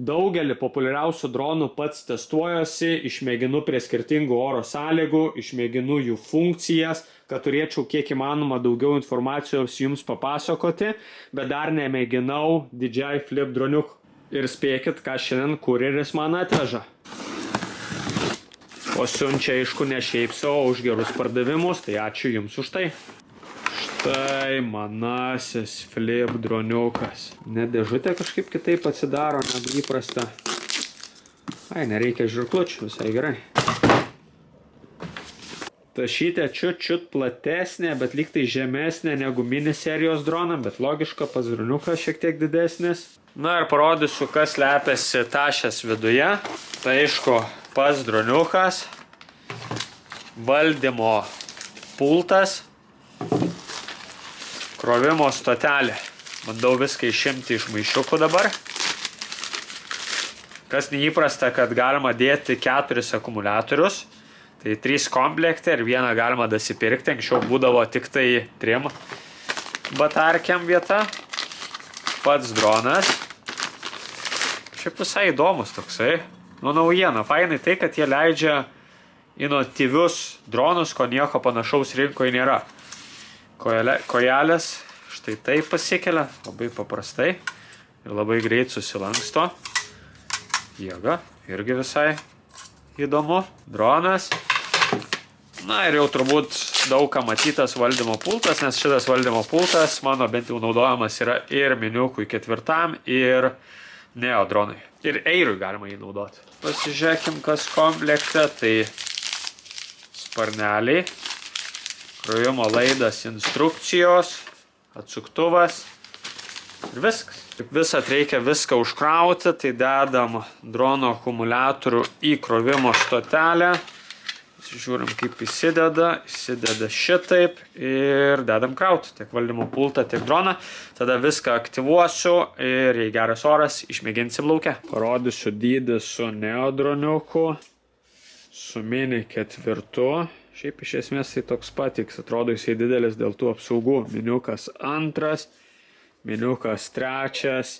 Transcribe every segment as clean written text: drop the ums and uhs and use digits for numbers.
Daugelį populiariausių dronų pats testuojuosi, išmėginu prie skirtingų oro sąlygų, išmėginu jų funkcijas, kad turėčiau kiek įmanoma daugiau informacijos jums papasakoti, bet dar nemėginau DJI Flip droniukų. Ir spėkit, ką šiandien kurjeris man atveža. O siunčia, aišku, ne šiaip savo už gerus pardavimus, tai ačiū jums už tai. Štai manasis Flip droniukas. Net dėžutė kažkaip kitaip atsidaro negu įprasta. Ai, nereikia žirklučių, visai gerai. Tašytė čiut platesnė, bet lyg tai žemesnė negu mini serijos dronam, bet logiška, pats droniukas šiek tiek didesnis. Na ir parodysiu, kas slepiasi tašės viduje. Tai aišku, pats droniukas, valdymo pultas, krovimo stotelė. Bandau viską išimti iš maišiukų dabar. Kas neįprasta, kad galima dėti 4 akumuliatorius. Tai 3 komplektai ir vieną galima dasipirkti. Anksčiau būdavo tik tai 3 batarkiam vieta. Pats dronas. Šiaip visai įdomus toksai. Nu, naujiena. Fainai tai, kad jie leidžia inovatyvius dronus, ko nieko panašaus rinkoje nėra. Kojelės štai taip pasikelia, labai paprastai ir labai greit susilanksto. Jėga, irgi visai įdomu. Dronas. Na ir jau turbūt daug ką matytas valdymo pultas, nes šitas valdymo pultas mano bent jau naudojamas yra ir miniukui 4 ir Neo dronai. Ir Airui galima jį naudoti. Pasižiūrėkim, kas komplekte. Tai sparneliai, krovimo laidas, instrukcijos, atsuktuvas ir viskas. Visat reikia viską užkrauti, tai dedam drono akumuliatorių į krovimo stotelę. Žiūrim, kaip įsideda šitaip ir dedam krauti, tiek valdymo pultą, tiek droną. Tada viską aktyvuosiu ir jei geras oras, išmėginsim lauke. Parodysiu dydį su Neo droniuku, su mini 4. Šiaip iš esmės tai toks patiks, atrodo jisai didelis dėl tų apsaugų. Miniukas 2, miniukas 3,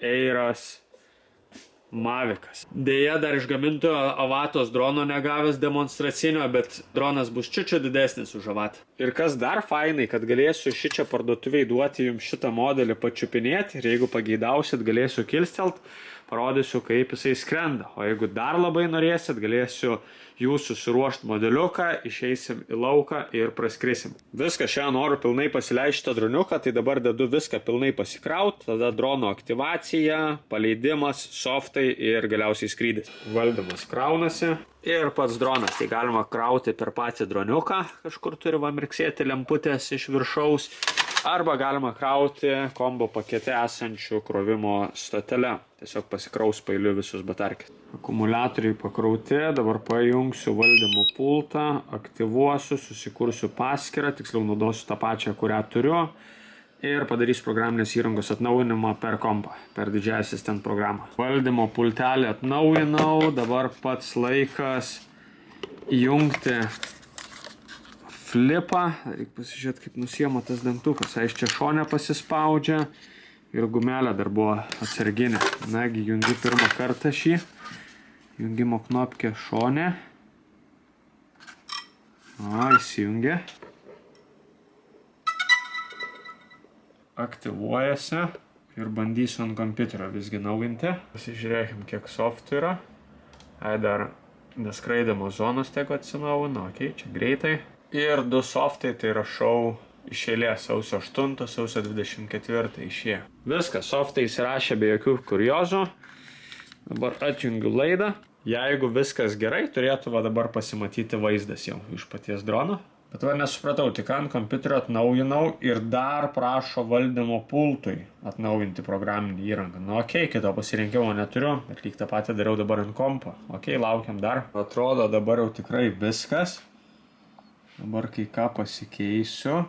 Airas, Mavikas. Deja, dar iš gamintojo Avatos drono negavęs demonstracinio, bet dronas bus čiučiu didesnis už Avatą. Ir kas dar fainai, kad galėsiu šičia parduotuviai duoti jums šitą modelį pačiupinėti ir jeigu pageidausit, galėsiu kilstelt, parodysiu, kaip jisai skrenda. O jeigu dar labai norėsit, galėsiu jūsų suruošti modeliuką, išeisim į lauką ir praskrisim. Viską šiandien noriu pilnai pasileisti šitą droniuką, tai dabar dedu viską pilnai pasikraut, tada drono aktyvacija, paleidimas, softai ir galiausiai skrydis. Valdymas kraunasi ir pats dronas, tai galima krauti per patį droniuką, kažkur turi va mirksėti lemputės iš viršaus, arba galima krauti kombo pakete esančių krovimo stotele. Tiesiog pasikraus pailiu visus batarkius. Akumuliatoriai pakrauti, dabar pajungsiu valdymo pultą, aktyvuosiu, susikursiu paskyrą, tiksliau naudosiu tą pačią, kurią turiu ir padarysiu programinės įrangos atnaujinimą per kompą, per DJI Assistant programą. Valdymo pultelį atnaujinau, dabar pats laikas įjungti flipą. Reikia pasižiūrėti, kaip nusiema tas dantukas. Iš čia šone pasispaudžia ir gumelė dar buvo atsarginė. Nagi, jungi pirmą kartą šį. Jungimo knopkė šone. Įsijungia. Aktyvuojasi ir bandysiu ant kompiuterio visgi naujinti. Pasižiūrėkim, kiek softų yra. Dar neskraidamos zonos tiek atsinaujino. Ok, čia greitai. Ir 2 softai, tai rašau iš eilės sausio 8, sausio 24 išėjo. Viskas, softai įsirašė be jokių kuriozų. Dabar atjungiu laidą. Jeigu viskas gerai, turėtų va dabar pasimatyti vaizdas jau iš paties drono. Bet va nesupratau, tik ant kompiuterio atnaujinau ir dar prašo valdymo pultui atnaujinti programinį įrangą. Nu ok, kito pasirinkimo neturiu, bet lyg tą patį dariau dabar ant kompo. Ok, laukiam dar. Atrodo dabar jau tikrai viskas. Dabar kai ką pasikeisiu.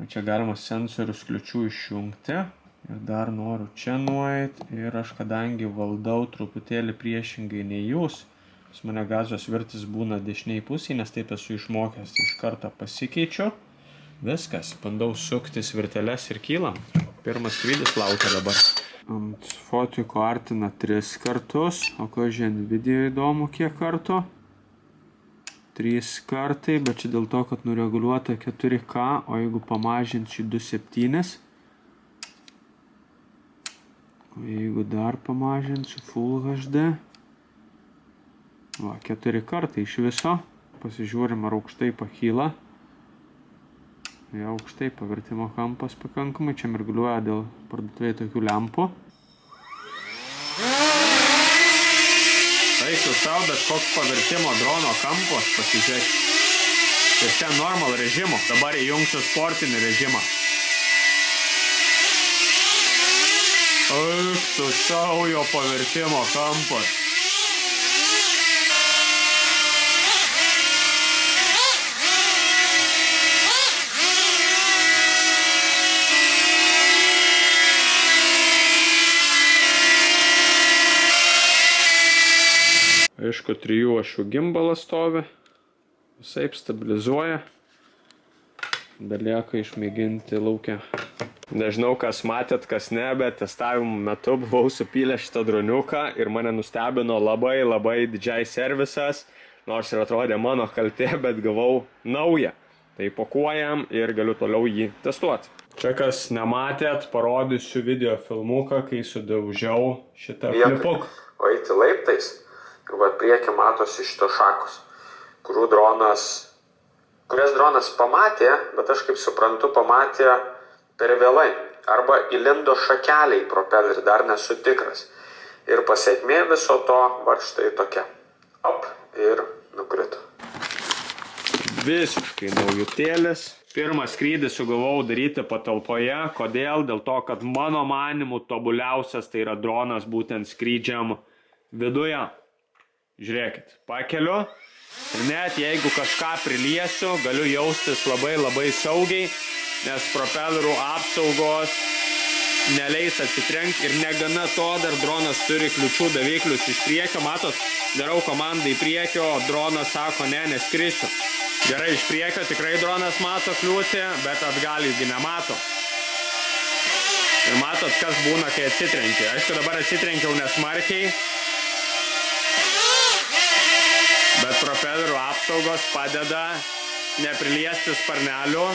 Čia galima sensorius kliučių išjungti. Ir dar noriu čia nueiti. Ir aš kadangi valdau truputėlį priešingai nei jūs, pas mane gazos virtis būna dešiniai pusėje, nes taip esu išmokęs. Iš karto pasikeičiu. Viskas. Bandau sukti svirteles ir kylam. Pirmas skrydis laukia dabar. Ant fotiko artina 3 kartus, o kažin video įdomu kiek kartų. 3 kartai, bet čia dėl to, kad nureguliuota 4K, o jeigu pamažinsiu 2.7, o jeigu dar pamažinsiu Full HD, va, 4 kartai iš viso, pasižiūrim ar aukštai pakyla. Jau aukštai pavertimo kampas pakankamai, čia mirguliuoja dėl parduotuvėje tokių lempų. Tai su savo bet koks pavertimo drono kampas, pasižiūrėk. Ir čia normal režimo, dabar įjungsiu sportinį režimą. Su savo jo pavertimo kampas. Aišku, 3 ašių gimbalas stovi, visaip stabilizuoja, belieka išmėginti lauke. Nežinau, kas matėt, kas ne, bet testavimo metu buvau supylę šitą droniuką ir mane nustebino labai didžiai servisas, nors ir atrodė mano kaltė, bet gavau naują. Tai pakuojam ir galiu toliau jį testuoti. Čia kas nematėt, parodysiu video filmuką, kai sudaužiau šitą flipuką. O eiti laiptais. Ir va priekį matosi šitos šakos, kurias dronas pamatė, bet aš kaip suprantu pamatė per vėlai. Arba įlindo šakelė į propelerį, dar nesu tikras. Ir pasekmė viso to va štai tokia. Op, ir nukrito. Visiškai naujutėlis. Pirmą skrydį sugalvojau daryti patalpoje. Kodėl? Dėl to, kad mano manimu tobuliausias tai yra dronas būtent skrydžiam viduje. Žiūrėkit, pakeliu ir net jeigu kažką priliesiu, galiu jaustis labai saugiai, nes propelerių apsaugos neleis atsitrenkti ir negana to dar dronas turi kliučių daviklius iš priekio. Matot, darau komandą į priekio, dronas sako, ne, neskrisiu. Gerai, iš priekio tikrai dronas mato kliūtį, bet atgal jisgi nemato. Ir matot, kas būna, kai atsitrenkia. Aišku, dabar atsitrenkiau nesmarkiai. Bet propelerių apsaugos padeda nepriliesti sparnelių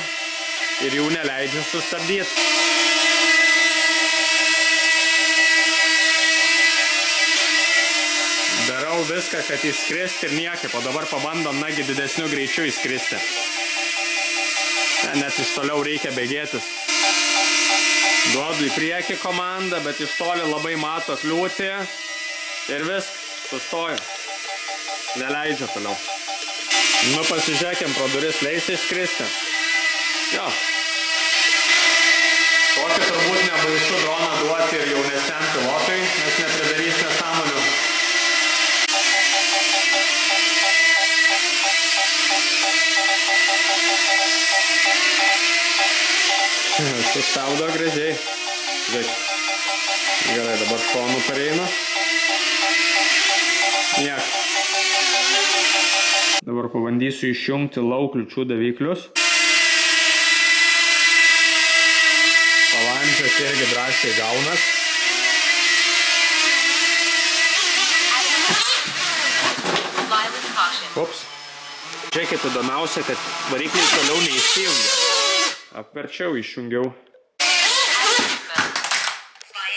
ir jų neleidžia sustabdyti. Darau viską, kad įskristi ir niekaip, o dabar pabandom nagi didesniu greičiu įskristi. Net iš toliau reikia bėgėtis. Duodu į priekį komandą, bet iš toli labai mato kliūtį ir viskas, sustoju. Neleidžia toliau. Nu, pasižiūrėkim, pro duris leis išskristi. Jo. Tokį turbūt nebaisu droną duoti ir jaunesniam pilotui, nes nepridarys nesąmonių. Sustabdo gražiai. Žiūrėk. Gerai, dabar šonu pareinu. Niek. Dabar pabandysiu išjungti lauk kliučių daviklius. Palandžios irgi drąsiai gaunas. Ups. Žiūrėkit, įdomiausia, kad varikliai toliau neįsijungia. Apverčiau, išjungiau.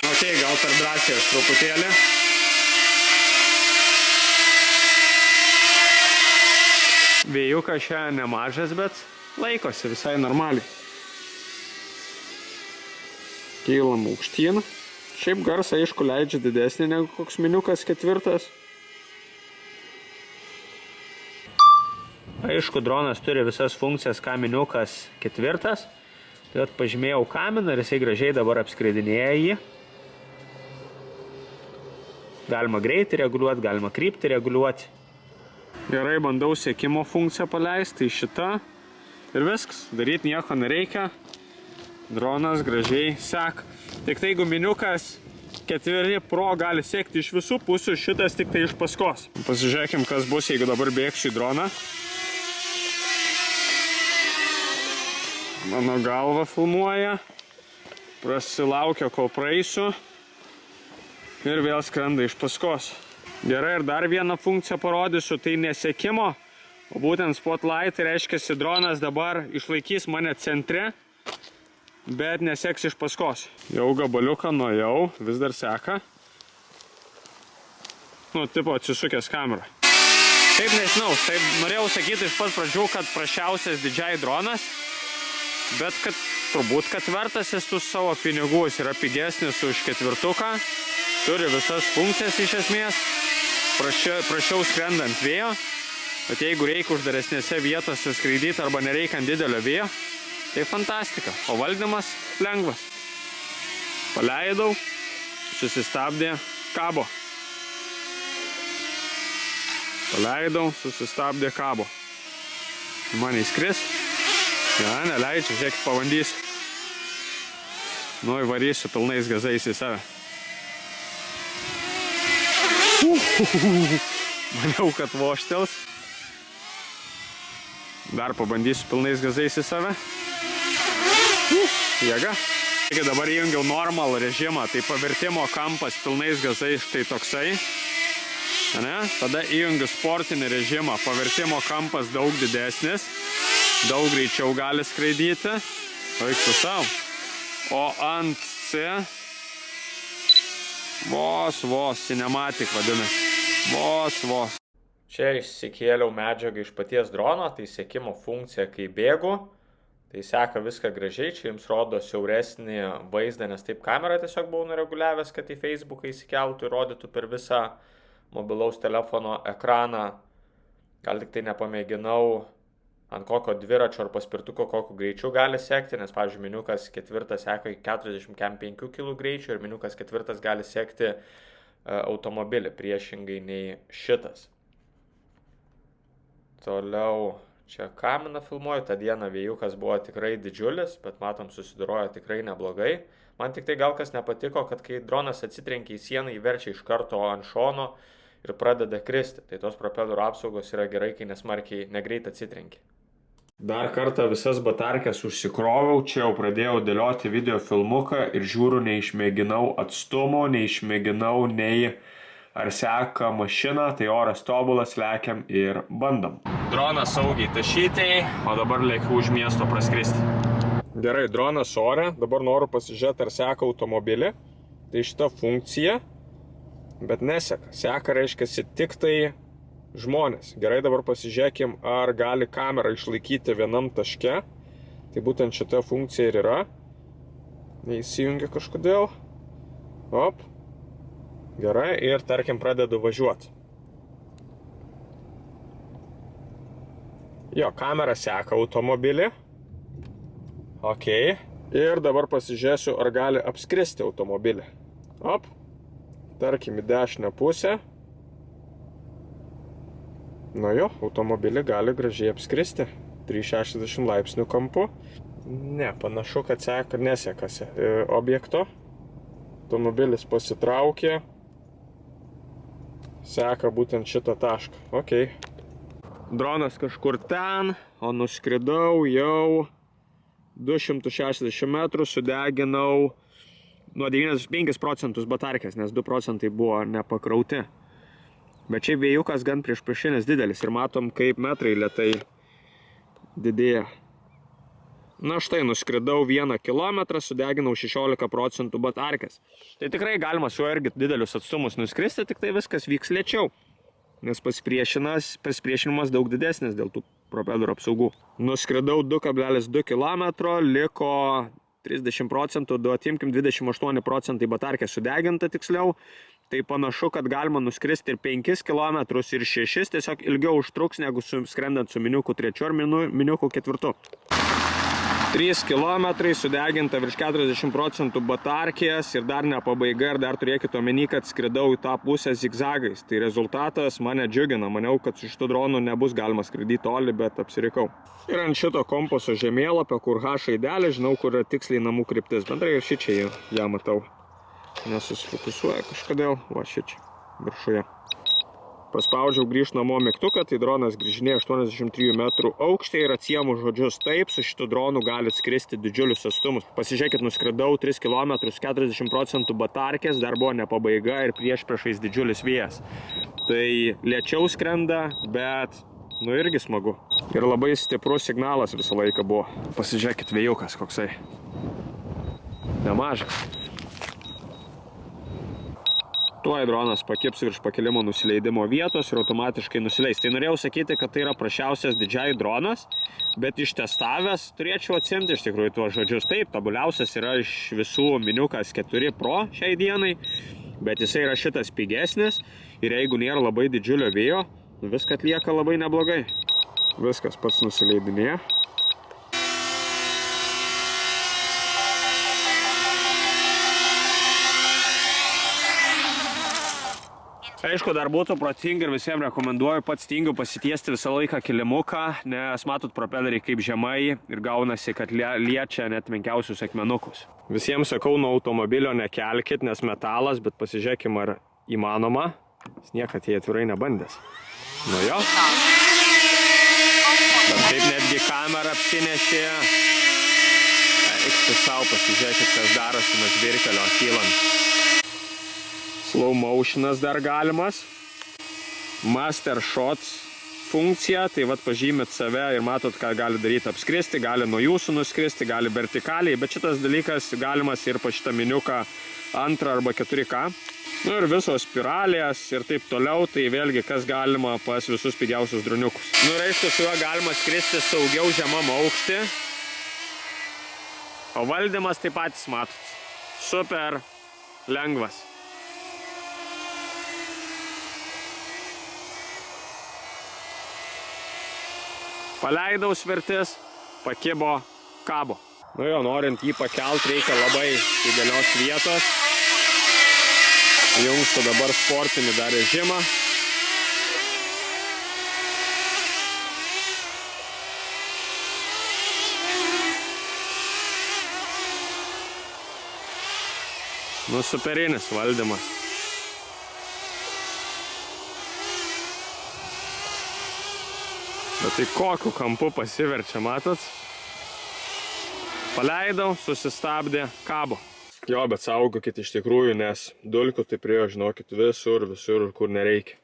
Ok, gal per drąsiai aš truputėlį. Vėjukas šiandien nemažas, bet laikosi visai normaliai. Kylam aukštyn. Šiaip garsą, aišku, leidžia didesnį negu koks miniukas 4. Aišku, dronas turi visas funkcijas, ką miniukas 4. Tai pažymėjau kaminą ir jisai gražiai dabar apskridinėja jį. Galima greitį reguliuoti, galima kryptį reguliuoti. Gerai, bandau sekimo funkciją paleisti, tai šitą. Ir viskas, daryti nieko nereikia. Dronas gražiai seka. Tik tai, jeigu miniukas 4 Pro gali sekti iš visų pusių, šitas tik tai iš paskos. Pasižiūrėkim, kas bus, jeigu dabar bėgsiu į droną. Mano galva filmuoja. Prasilaukia, kol praeisiu. Ir vėl skrenda iš paskos. Gerai, ir dar vieną funkciją parodysiu, tai nesekimo, o būtent spotlight, tai reiškia, dronas dabar išlaikys mane centre, bet neseks iš paskos. Jau gabaliuką nuėjau, vis dar seka. Nu, tipo atsisukęs kamerą. Taip nežinau, taip norėjau sakyti iš pat pradžių, kad prašiausias DJI dronas, bet kad turbūt, kad vertas jis tų savo pinigų, jis yra pigesnis už 4, turi visas funkcijas iš esmės, prašiau skrendant vėjo, bet jeigu reikia uždaresnėse vietose skraidyti arba nereikia ant didelio vėjo, tai fantastika, o valdymas lengvas. Paleidau, susistabdė kabo. Paleidau, susistabdė kabo. Man įskris. Ja, neleidžiu, žiūrėk, pabandysiu. Nu, įvarysiu pilnais gazais į save. Maniau, kad voštels. Dar pabandysiu pilnais gazais į save. Jėga. Dabar įjungiau normal režimą, tai pavertimo kampas pilnais gazais štai toksai. Ne? Tada įjungiu sportinį režimą, pavertimo kampas daug didesnis, daug greičiau gali skraidyti. Vaiksiu savo. O ant C vos, cinematic vadinasi. Vos. Čia išsikėliau medžiagą iš paties drono, tai sekimo funkcija, kai bėgu, tai seka viską gražiai, čia jums rodo siauresnį vaizdą, nes taip kamerą tiesiog buvau nureguliavęs, kad į Facebooką įsikeltų ir rodytų per visą mobilaus telefono ekraną. Gal tik tai nepamėginau ant kokio dviračio ar paspirtuko kokiu greičiu gali sekti, nes, pavyzdžiui, miniukas 4 seka 45 kg greičiu ir miniukas 4 gali sekti automobilį priešingai nei šitas. Toliau čia kaminą filmuoju, tą dieną vėjukas buvo tikrai didžiulis, bet matom susidorojo tikrai neblogai. Man tik tai gal kas nepatiko, kad kai dronas atsitrenkia į sieną, jį verčia iš karto ant šono ir pradeda kristi. Tai tos propelerių apsaugos yra gerai, kai nesmarkiai negreit atsitrenkia. Dar kartą visas batarkes užsikroviau, čia jau pradėjau dėlioti video filmuką ir žiūriu, neišmėginau atstumo, neišmėginau nei ar seka mašina, tai oras tobulas, lekiam ir bandom. Dronas saugiai tašytei, o dabar lėkiu už miesto praskristi. Gerai, dronas ore, dabar noriu pasižiūrėti, ar seka automobilį. Tai šita funkcija, bet neseka. Seka reiškiasi tik tai žmonės. Gerai, dabar pasižiūrėkim, ar gali kamera išlaikyti vienam taške. Tai būtent šita funkcija ir yra. Neįsijungia kažkodėl. Op. Gerai, ir tarkim pradedu važiuoti. Jo, kamera seka automobilį. Ok. Ir dabar pasižiūrėsiu, ar gali apskristi automobilį. Op. Tarkim į dešinę pusę. Nu jo, automobilį gali gražiai apskristi. 360 laipsnių kampu. Ne, panašu, kad seka nesekasi objekto. Automobilis pasitraukė. Seka būtent šitą tašką. Ok. Dronas kažkur ten, o nuskridau jau 260 metrų, sudeginau nuo 95% batarkės, nes 2% buvo nepakrauti. Bet čia vėjukas gan priešpriešinis didelis ir matom, kaip metrai lėtai didėja. Na štai, nuskridau 1 kilometrą, sudeginau 16% batarkės. Tai tikrai galima su irgi didelius atstumus nuskristi, tik tai viskas vyks lėčiau. Nes pasipriešinimas daug didesnis dėl tų propelerių apsaugų. Nuskridau 2,2 km, liko 30%, atimkim 28% batarkė sudeginta tiksliau. Tai panašu, kad galima nuskristi ir 5 km ir 6, tiesiog ilgiau užtruks negu skrendant su miniuku 3 ar miniuku 4. 3 km sudeginta virš 40% batarkės ir dar ne pabaiga ir dar turėkite omeny, kad skridau į tą pusę zigzagais. Tai rezultatas mane džiugina, maniau, kad su šitu dronu nebus galima skraidyti toli, bet apsirikau. Ir ant šito kompaso žemėlapio, kur H raidelė, žinau, kur yra tiksliai namų kryptis. Bendrai ir šičia ją matau. Nesusifokusuoja kažkodėl, va šičia, viršuje. Paspaudžiau grįžt namo mygtuką, tai dronas grįžinėja 83 metrų aukštį ir atsiemu žodžius taip, su šitu dronu galit skristi didžiulius atstumus. Pasižiūrėkit, nuskridau 3 km, 40% batarkės, dar buvo ne pabaiga ir priešais didžiulis vėjas. Tai lėčiau skrenda, bet irgi smagu. Ir labai stiprus signalas visą laiką buvo. Pasižiūrėkit, vėjukas koksai. Nemažas. Tuoj dronas pakibs virš pakilimo nusileidimo vietos ir automatiškai nusileis. Tai norėjau sakyti, kad tai yra prašiausias DJI dronas, bet ištestavęs turėčiau atsimti iš tikrųjų tuos žodžius. Taip, tobuliausias yra iš visų Miniukas 4 Pro šiai dienai, bet jisai yra šitas pigesnis ir jeigu nėra labai didžiulio vėjo, viską atlieka labai neblogai. Viskas pats nusileidinėja. Aišku, dar būtų protinga ir visiems rekomenduoju, pats tingiu pasitiesti visą laiką kilimuką, nes matot propeleriai kaip žemai ir gaunasi, kad liečia net menkiausius akmenukus. Visiems sakau, nuo automobilio nekelkit, nes metalas, bet pasižiūrėkim, ar įmanoma. Jis niekad jie atvirai nebandęs. Nu jo. Bet taip netgi kamera apsinešė. Eikti savo, pasižiūrėkit, kas darosi nuo žvirkelio kylant. Slow motionas dar galimas. Master shots funkcija, tai vat pažymit save ir matot, ką gali daryti apskristi, gali nuo jūsų nuskristi, gali vertikaliai, bet šitas dalykas galimas ir pa šitą miniuką 2 arba 4K. Nu ir visos spiralės ir taip toliau, tai vėlgi kas galima pas visus pigiausius droniukus. Nu ir aišku, su juo galima skristi saugiau žemam aukštį. O valdymas taip patys matot. Super lengvas. Paleidau svirtis, pakibo, kabo. Nu jo, norint jį pakelt, reikia labai didelios vietos. Jungstu dabar sportinį dar režimą. Nu, superinis valdymas. Bet tai kokiu kampu pasiverčia, matot? Paleidau, susistabdė, kabo. Jo, bet saugokit iš tikrųjų, nes dulkių tai prie, žinokit, visur, kur nereikia.